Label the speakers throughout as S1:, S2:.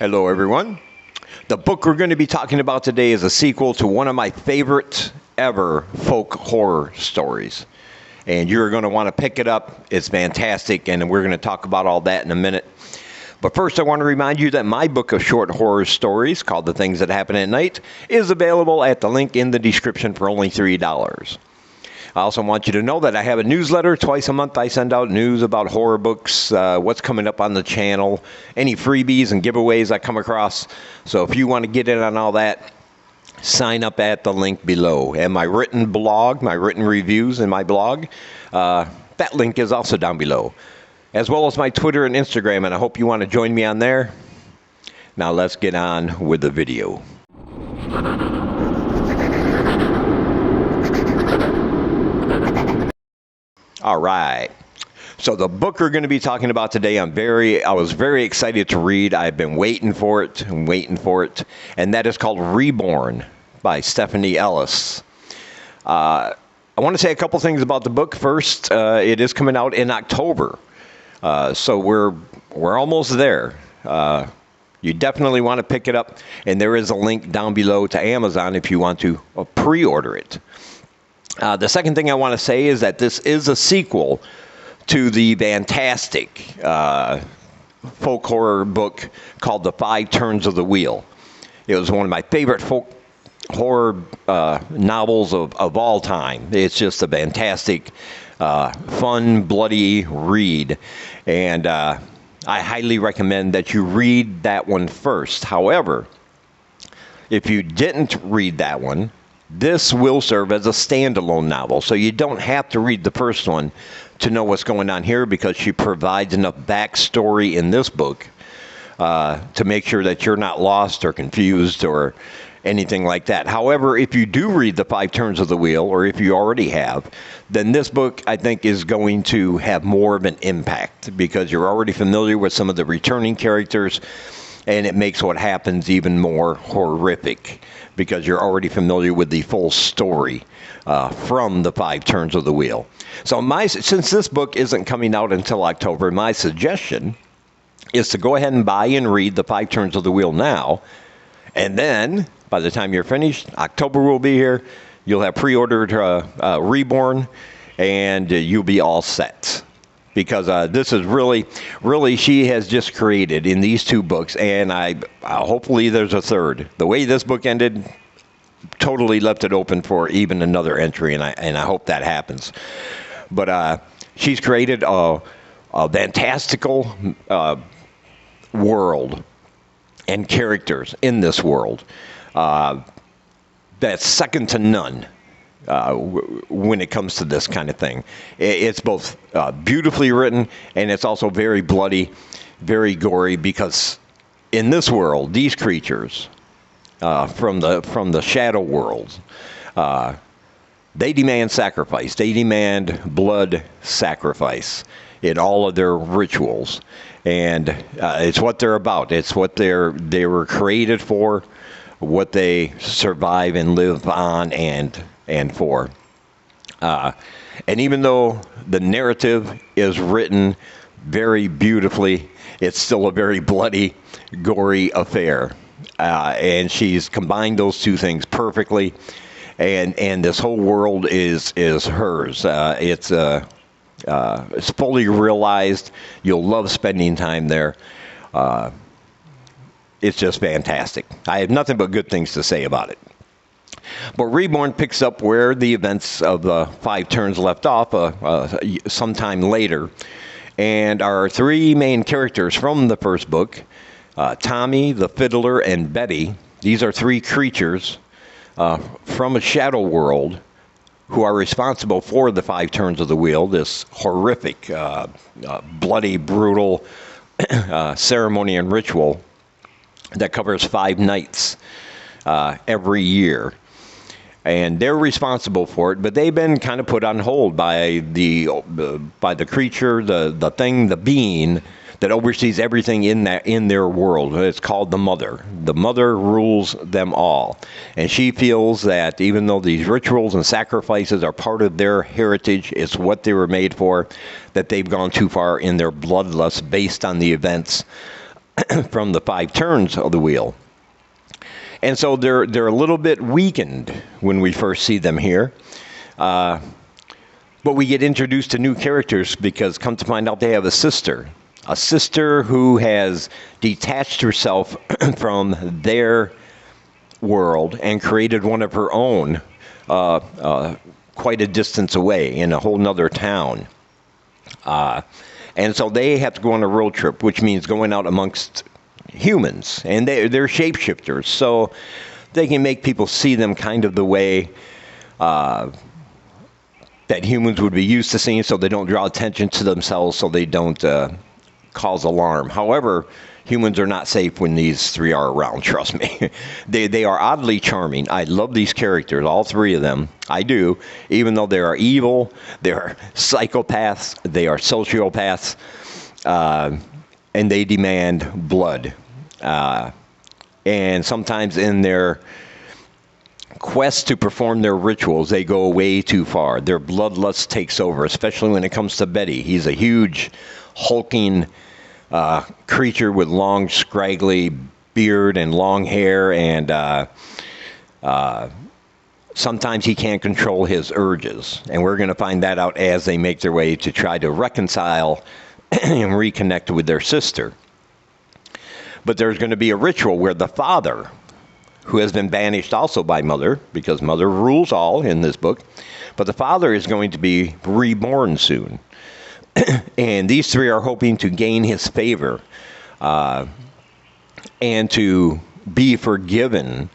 S1: Hello, everyone. The book we're going to be talking about today is a sequel to one of my favorite ever folk horror stories. And you're going to want to pick it up. It's fantastic, and we're going to talk about all that in a minute. But first, I want to remind you that my book of short horror stories, called The Things That Happen at Night, is available at the link in the description for only $3. I also want you to know that I have a newsletter. Twice a month I send out news about horror books, what's coming up on the channel, any freebies and giveaways I come across. So if you want to get in on all that, sign up at the link below. And my written blog, my written reviews in my blog, that link is also down below, as well as my Twitter and Instagram, and I hope you want to join me on there. Now let's get on with the video. All right. So the book we're going to be talking about today, I was very excited to read. I've been waiting for it, and that is called Reborn by Stephanie Ellis. I want to say a couple things about the book. First, it is coming out in October, so we're almost there. You definitely want to pick it up, and there is a link down below to Amazon if you want to pre-order it. The second thing I want to say is that this is a sequel to the fantastic folk horror book called The 5 Turns of the Wheel. It was one of my favorite folk horror novels of all time. It's just a fantastic, fun, bloody read. And I highly recommend that you read that one first. However, if you didn't read that one, this will serve as a standalone novel, so you don't have to read the first one to know what's going on here, because she provides enough backstory in this book to make sure that you're not lost or confused or anything like that. However, if you do read The 5 Turns of the Wheel, or if you already have, then this book, I think, is going to have more of an impact, because you're already familiar with some of the returning characters, and it makes what happens even more horrific, because you're already familiar with the full story from The 5 Turns of the Wheel. So since this book isn't coming out until October, my suggestion is to go ahead and buy and read The 5 Turns of the Wheel now, and then by the time you're finished, October will be here, you'll have pre-ordered Reborn, and you'll be all set. Because this is really, she has just created in these 2 books, and hopefully there's a third. The way this book ended totally left it open for even another entry, and I hope that happens. But she's created a fantastical world and characters in this world that's second to none. When it comes to this kind of thing. It's both beautifully written, and it's also very bloody, very gory, because in this world, these creatures from the shadow world, they demand sacrifice. They demand blood sacrifice in all of their rituals, and it's what they're about. It's what they were created for, what they survive and live on and for. And even though the narrative is written very beautifully, it's still a very bloody, gory affair. And she's combined those 2 things perfectly, and this whole world is hers. It's fully realized. You'll love spending time there. It's just fantastic. I have nothing but good things to say about it. But Reborn picks up where the events of the 5 Turns left off sometime later. And our 3 main characters from the first book, Tommy, the Fiddler, and Betty, these are 3 creatures from a shadow world who are responsible for the 5 Turns of the Wheel, this horrific, bloody, brutal ceremony and ritual that covers 5 nights every year. And they're responsible for it, but they've been kind of put on hold by the creature, the being that oversees everything in their world. It's called the Mother. The Mother rules them all, and she feels that even though these rituals and sacrifices are part of their heritage, it's what they were made for, that they've gone too far in their bloodlust based on the events from the 5 turns of the wheel. And so they're a little bit weakened when we first see them here. But we get introduced to new characters because come to find out they have a sister who has detached herself from their world and created one of her own quite a distance away in a whole nother town. And so they have to go on a road trip, which means going out amongst humans, and they're shapeshifters, so they can make people see them kind of the way that humans would be used to seeing, so they don't draw attention to themselves, so they don't cause alarm. However, humans are not safe when these 3 are around, trust me. They are oddly charming. I love these characters, all 3 of them. I do, even though they are evil, they are psychopaths, they are sociopaths, and they demand blood. And sometimes in their quest to perform their rituals, they go way too far. Their bloodlust takes over, especially when it comes to Betty. He's a huge, hulking creature with long, scraggly beard and long hair, and sometimes he can't control his urges. And we're going to find that out as they make their way to try to reconcile and reconnect with their sister. But there's going to be a ritual where the father, who has been banished also by Mother, because Mother rules all in this book, but the father is going to be reborn soon. And these 3 are hoping to gain his favor and to be forgiven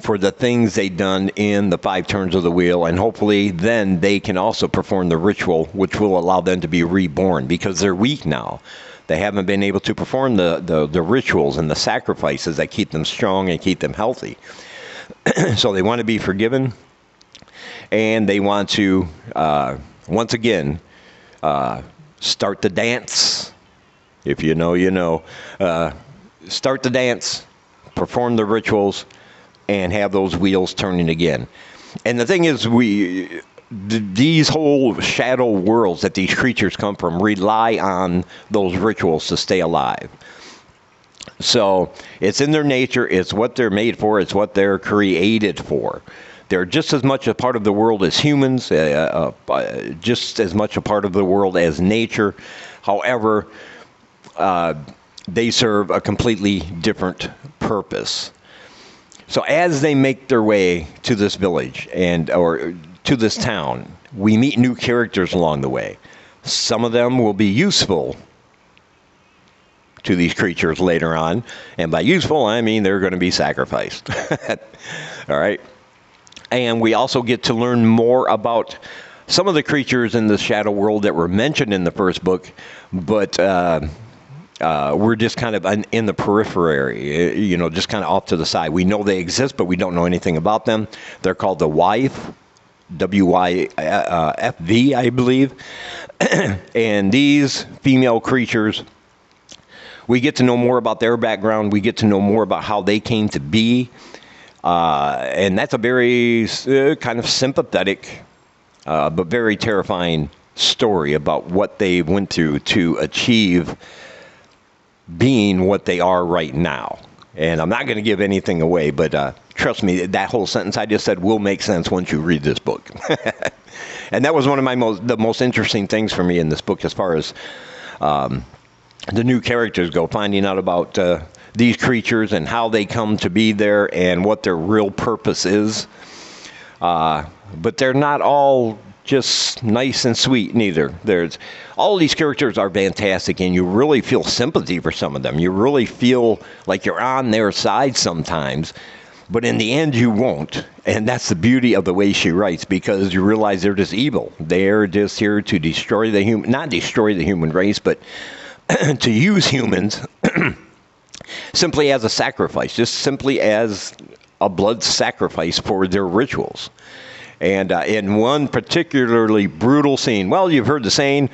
S1: for the things they've done in the 5 turns of the wheel, and hopefully then they can also perform the ritual which will allow them to be reborn, because they're weak now. They haven't been able to perform the rituals and the sacrifices that keep them strong and keep them healthy. So they want to be forgiven, and they want to, once again, start the dance. If you know, you know. Start the dance, perform the rituals, and have those wheels turning again. And the thing is, these whole shadow worlds that these creatures come from rely on those rituals to stay alive. So it's in their nature, it's what they're made for, it's what they're created for. They're just as much a part of the world as humans, just as much a part of the world as nature. However, they serve a completely different purpose. So as they make their way to this village or to this town, we meet new characters along the way. Some of them will be useful to these creatures later on, and by useful I mean they're going to be sacrificed. All right. And we also get to learn more about some of the creatures in the shadow world that were mentioned in the first book, but we're just kind of in the periphery, you know, just kind of off to the side. We know they exist, but we don't know anything about them. They're called the Wyf, W-Y-F-V, I believe. And these female creatures, we get to know more about their background. We get to know more about how they came to be. And that's a very kind of sympathetic, but very terrifying story about what they went through to achieve being what they are right now. And I'm not going to give anything away, but trust me, that whole sentence I just said will make sense once you read this book. And that was one of the most interesting things for me in this book, as far as the new characters go, finding out about these creatures and how they come to be there and what their real purpose is. But they're not all just nice and sweet neither. All these characters are fantastic, and you really feel sympathy for some of them. You really feel like you're on their side sometimes, but in the end you won't. And that's the beauty of the way she writes, because you realize they're just evil. They're just here to destroy not destroy the human race, but to use humans simply as a sacrifice, just simply as a blood sacrifice for their rituals. And in one particularly brutal scene, well, you've heard the saying,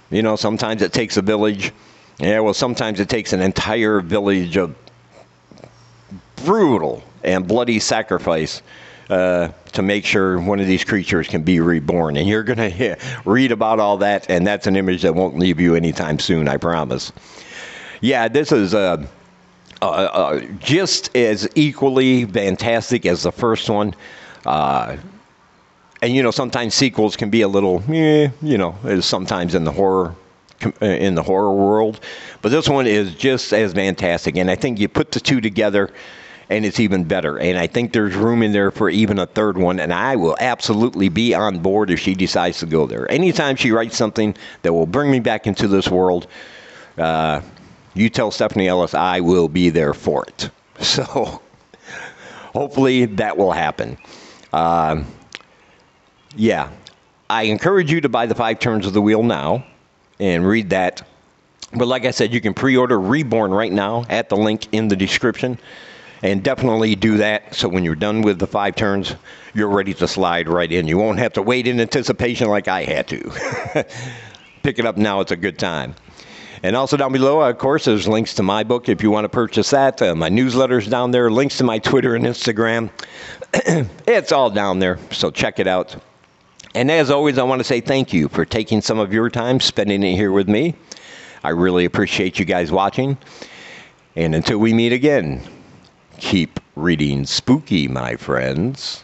S1: you know, sometimes it takes a village. Yeah, well, sometimes it takes an entire village of brutal and bloody sacrifice to make sure one of these creatures can be reborn. And you're going to read about all that, and that's an image that won't leave you anytime soon, I promise. Yeah, this is just as equally fantastic as the first one. And sometimes sequels can be a little, sometimes in the horror world. But this one is just as fantastic, and I think you put the two together, and it's even better. And I think there's room in there for even a third one, and I will absolutely be on board if she decides to go there. Anytime she writes something that will bring me back into this world, you tell Stephanie Ellis I will be there for it. So hopefully that will happen. Yeah, I encourage you to buy the 5 Turns of the Wheel now and read that. But like I said, you can pre-order Reborn right now at the link in the description. And definitely do that so when you're done with the 5 turns, you're ready to slide right in. You won't have to wait in anticipation like I had to. Pick it up now. It's a good time. And also down below, of course, there's links to my book if you want to purchase that. My newsletter's down there. Links to my Twitter and Instagram. It's all down there, so check it out. And as always, I want to say thank you for taking some of your time, spending it here with me. I really appreciate you guys watching. And until we meet again, keep reading spooky, my friends.